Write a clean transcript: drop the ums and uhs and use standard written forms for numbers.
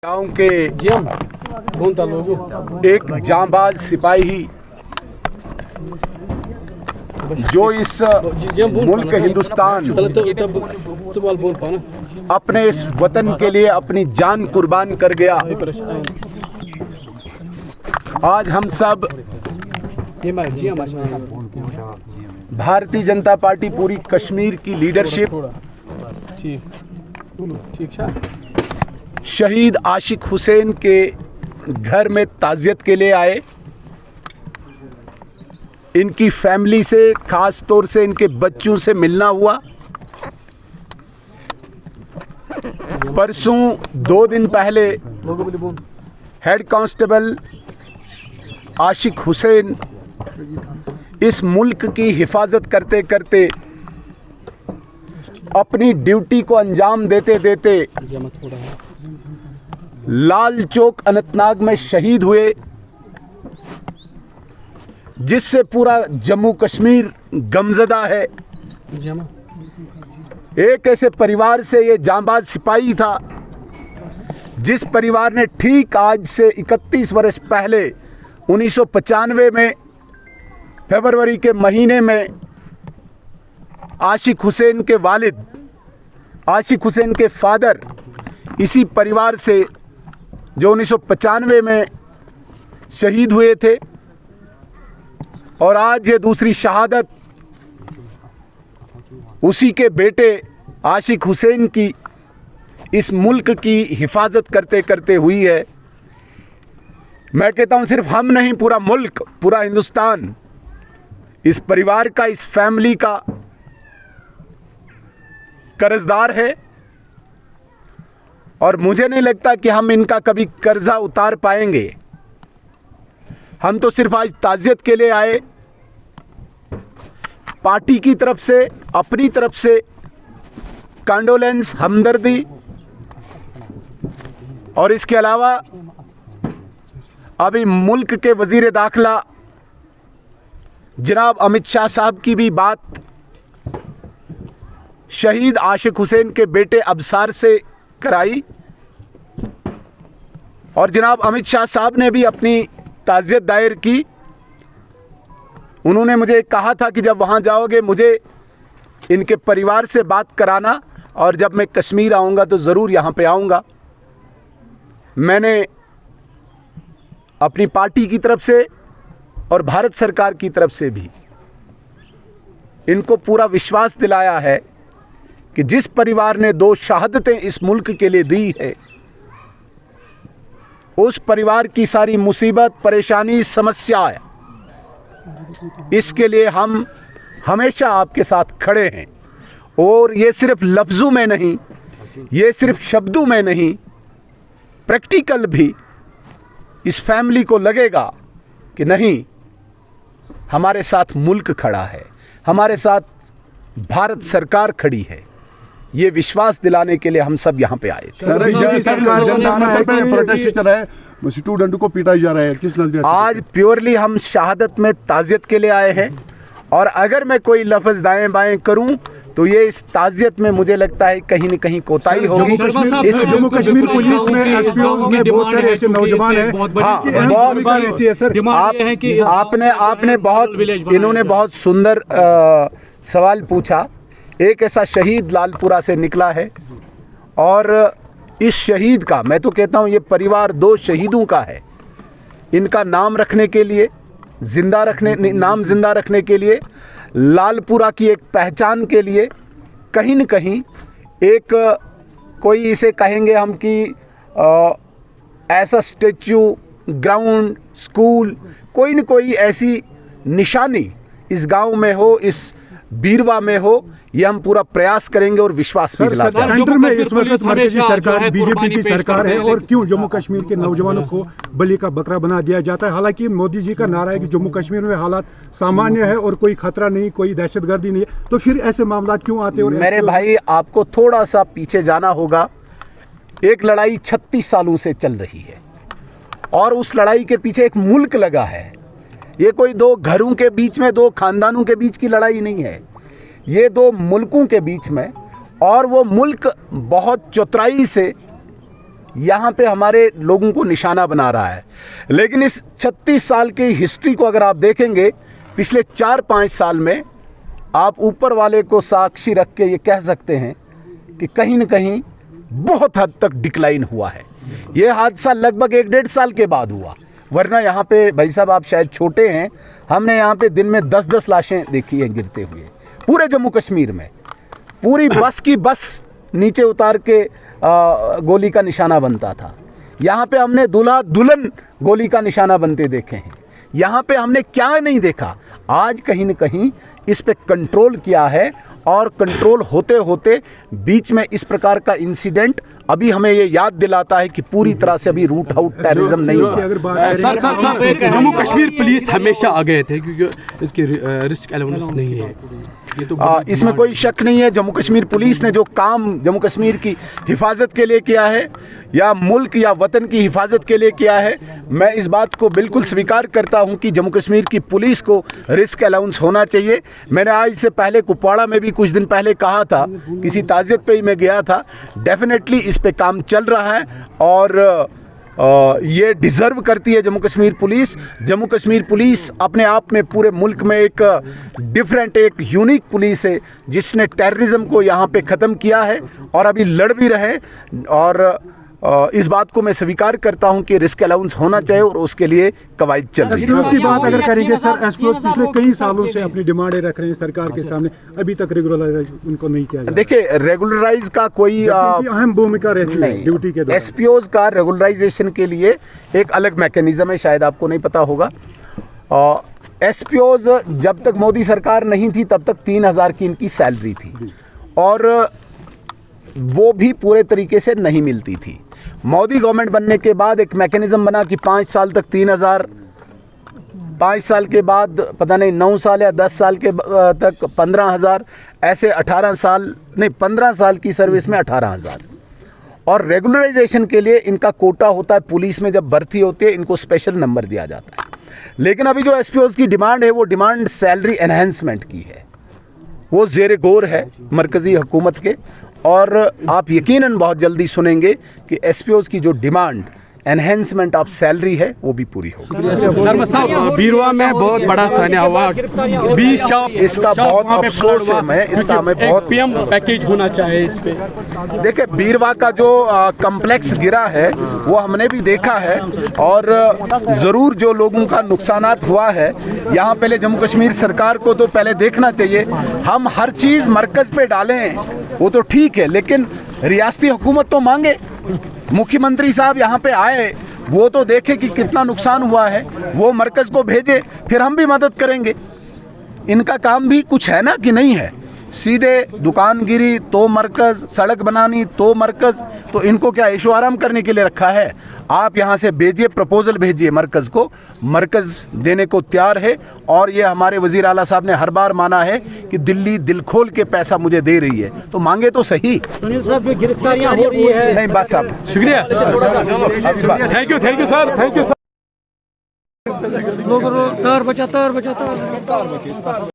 गांव के एक जांबाज सिपाही जो इस मुल्क हिंदुस्तान अपने इस वतन के लिए अपनी जान कुर्बान कर गया। आज हम सब भारतीय जनता पार्टी पूरी कश्मीर की लीडरशिप शहीद आशिक हुसैन के घर में ताज़ियत के लिए आए। इनकी फैमिली से, खास तौर से इनके बच्चों से मिलना हुआ। परसों 2 दिन पहले हेड कांस्टेबल आशिक हुसैन इस मुल्क की हिफाजत करते करते, अपनी ड्यूटी को अंजाम देते देते लाल चौक अनंतनाग में शहीद हुए, जिससे पूरा जम्मू कश्मीर गमज़दा है। एक ऐसे परिवार से ये जांबाज सिपाही था जिस परिवार ने ठीक आज से 31 वर्ष पहले 1995 में फरवरी के महीने में आशिक हुसैन के वालिद, आशिक हुसैन के फादर इसी परिवार से जो 1995 में शहीद हुए थे, और आज ये दूसरी शहादत उसी के बेटे आशिक हुसैन की इस मुल्क की हिफाजत करते करते हुई है। मैं कहता हूँ सिर्फ हम नहीं, पूरा मुल्क, पूरा हिंदुस्तान इस परिवार का, इस फैमिली का कर्जदार है। और मुझे नहीं लगता कि हम इनका कभी कर्जा उतार पाएंगे। हम तो सिर्फ आज ताज़ियत के लिए आए। पार्टी की तरफ से, अपनी तरफ से कंडोलेंस, हमदर्दी, और इसके अलावा अभी मुल्क के वजीर दाखिला जनाब अमित शाह साहब की भी बात शहीद आशिक हुसैन के बेटे अबसार से कराई, और जनाब अमित शाह साहब ने भी अपनी ताज़ियत दायर की। उन्होंने मुझे कहा था कि जब वहाँ जाओगे मुझे इनके परिवार से बात कराना, और जब मैं कश्मीर आऊँगा तो ज़रूर यहाँ पे आऊँगा। मैंने अपनी पार्टी की तरफ से और भारत सरकार की तरफ से भी इनको पूरा विश्वास दिलाया है कि जिस परिवार ने 2 शहादतें इस मुल्क के लिए दी है, उस परिवार की सारी मुसीबत, परेशानी, समस्याएं, इसके लिए हम हमेशा आपके साथ खड़े हैं। और ये सिर्फ लफ्ज़ों में नहीं, ये सिर्फ शब्दों में नहीं, प्रैक्टिकल भी इस फैमिली को लगेगा कि नहीं, हमारे साथ मुल्क खड़ा है, हमारे साथ भारत सरकार खड़ी है। ये विश्वास दिलाने के लिए हम सब यहाँ पे आए। स्टूडेंट को पीटा जा रहा है, किस नजरिए? आज प्योरली हम शहादत में ताज़ियत के लिए आए हैं, और अगर मैं कोई लफ्ज़ दाएं बाएं करूं तो ये इस ताज़ियत में मुझे लगता है कहीं न कहीं कोताही होगी। इस जम्मू कश्मीर पुलिस में एसपीओ में बहुत सारे ऐसे नौजवान हैं। आपने बहुत, इन्होंने बहुत सुंदर सवाल पूछा। एक ऐसा शहीद लालपुरा से निकला है, और इस शहीद का, मैं तो कहता हूँ ये परिवार 2 शहीदों का है। इनका नाम रखने के लिए, नाम जिंदा रखने के लिए, लालपुरा की एक पहचान के लिए कहीं न कहीं एक, कोई इसे कहेंगे हम कि ऐसा स्टेच्यू, ग्राउंड, स्कूल, कोई न कोई ऐसी निशानी इस गांव में हो, इस बीरवा में हो, ये हम पूरा प्रयास करेंगे और विश्वास भी दिलाते हैं। सेंटर में इस वक्त मरकजी सरकार बीजेपी की सरकार है, और क्यों जम्मू कश्मीर के नौजवानों को बलि का बकरा बना दिया जाता है? हालांकि मोदी जी का नारा है कि जम्मू कश्मीर में हालात सामान्य है और कोई खतरा नहीं, कोई दहशतगर्दी नहीं है, तो फिर ऐसे मामला क्यों आते हैं? और मेरे भाई, आपको थोड़ा सा पीछे जाना होगा। एक लड़ाई 36 सालों से चल रही है, और उस लड़ाई के पीछे एक मुल्क लगा है। ये कोई 2 घरों के बीच में, 2 खानदानों के बीच की लड़ाई नहीं है, ये 2 मुल्कों के बीच में। और वो मुल्क बहुत चतुराई से यहाँ पे हमारे लोगों को निशाना बना रहा है। लेकिन इस 36 साल की हिस्ट्री को अगर आप देखेंगे, पिछले 4-5 साल में आप ऊपर वाले को साक्षी रख के ये कह सकते हैं कि कहीं न कहीं बहुत हद तक डिक्लाइन हुआ है। ये हादसा लगभग 1-1.5 साल के बाद हुआ, वरना यहाँ पे भाई साहब आप शायद छोटे हैं, हमने यहाँ पे दिन में 10-10 लाशें देखी हैं गिरते हुए पूरे जम्मू कश्मीर में। पूरी बस की बस नीचे उतार के गोली का निशाना बनता था। यहाँ पे हमने दूल्हा दुल्हन गोली का निशाना बनते देखे हैं। यहाँ पे हमने क्या नहीं देखा। आज कहीं न कहीं इस पे कंट्रोल किया है, और कंट्रोल होते होते बीच में इस प्रकार का इंसिडेंट अभी हमें ये याद दिलाता है कि पूरी तरह से अभी रूट आउट टेररिज्म नहीं हुआ। सर, जम्मू कश्मीर पुलिस हमेशा आगे थे क्योंकि इसकी रिस्क एलाउंस नहीं है, ये तो इसमें कोई शक नहीं है। जम्मू कश्मीर पुलिस ने जो काम जम्मू कश्मीर की हिफाजत के लिए किया है, या मुल्क या वतन की हिफाजत के लिए किया है, मैं इस बात को बिल्कुल स्वीकार करता हूं कि जम्मू कश्मीर की पुलिस को रिस्क अलाउंस होना चाहिए। मैंने आज से पहले कुपवाड़ा में भी कुछ दिन पहले कहा था, किसी ताज़ियत पे ही मैं गया था। डेफिनेटली इस पे काम चल रहा है, और ये डिज़र्व करती है जम्मू कश्मीर पुलिस। जम्मू कश्मीर पुलिस अपने आप में पूरे मुल्क में एक डिफरेंट, एक यूनिक पुलिस है जिसने टेररिज्म को यहाँ पे ख़त्म किया है और अभी लड़ भी रहे। और इस बात को मैं स्वीकार करता हूं कि रिस्क अलाउंस होना चाहिए, और उसके लिए कवायद चल रही है। की बात अगर करेंगे सर, एसपीओ पिछले कई सालों से अपनी डिमांडें रख रहे हैं सरकार के सामने, अभी तक रेगुलराइज उनको नहीं किया गया। देखिए, रेगुलराइज का कोई अहम भूमिका रहती है ड्यूटी के दौरान। एसपीओज का रेगुलराइजेशन के लिए एक अलग मैकेनिज्म है, शायद आपको नहीं पता होगा। एसपीओज जब तक मोदी सरकार नहीं थी तब तक 3000 की इनकी सैलरी थी, और वो भी पूरे तरीके से नहीं मिलती थी। मोदी गवर्नमेंट बनने के बाद एक मैकेनिज्म बना कि 5 साल तक 3000, 5 साल के बाद पता नहीं 9 साल या 10 साल के तक 15000, ऐसे 18 साल नहीं 15 साल की सर्विस में 18000। और रेगुलराइजेशन के लिए इनका कोटा होता है, पुलिस में जब भर्ती होती है इनको स्पेशल नंबर दिया जाता है। लेकिन अभी जो एसपीओज की डिमांड है वो डिमांड सैलरी एनहेंसमेंट की है, वो ज़ेरे गौर है मरकज़ी हुकूमत के, और आप यकीनन बहुत जल्दी सुनेंगे कि एसपीओज की जो डिमांड एनहेंसमेंट ऑफ सैलरी है वो भी पूरी होगी। शर्मा साहब, बीरवा में बहुत बड़ा सान्या हुआ, 20 शॉप, इसका बहुत अफसोस है। मैं इसका हमें बहुत पीएम पैकेज होना चाहिए इस पे। देखिए, बीरवा का जो कम्प्लेक्स गिरा है वो हमने भी देखा है, और ज़रूर जो लोगों का नुकसानात हुआ है, यहाँ पहले जम्मू कश्मीर सरकार को तो पहले देखना चाहिए। हम हर चीज़ मरकज़ पे डालें वो तो ठीक है, लेकिन रियासती हुकूमत तो मांगे। मुख्यमंत्री साहब यहाँ पे आए, वो तो देखे कि कितना नुकसान हुआ है, वो मरकज़ को भेजे, फिर हम भी मदद करेंगे। इनका काम भी कुछ है ना कि नहीं है? सीधे दुकान गिरी तो मरकज़, सड़क बनानी तो मरकज़, तो इनको क्या ऐशो आराम करने के लिए रखा है? आप यहाँ से भेजिए, प्रपोजल भेजिए मरकज़ को, मरकज़ देने को तैयार है। और ये हमारे वज़ीर आला साहब ने हर बार माना है कि दिल्ली दिल खोल के पैसा मुझे दे रही है, तो मांगे तो सही। सुनील साहब, जो गिरफ्तारियां हो रही है, नहीं बस साहब, शुक्रिया, थैंक यू सर। तार बचा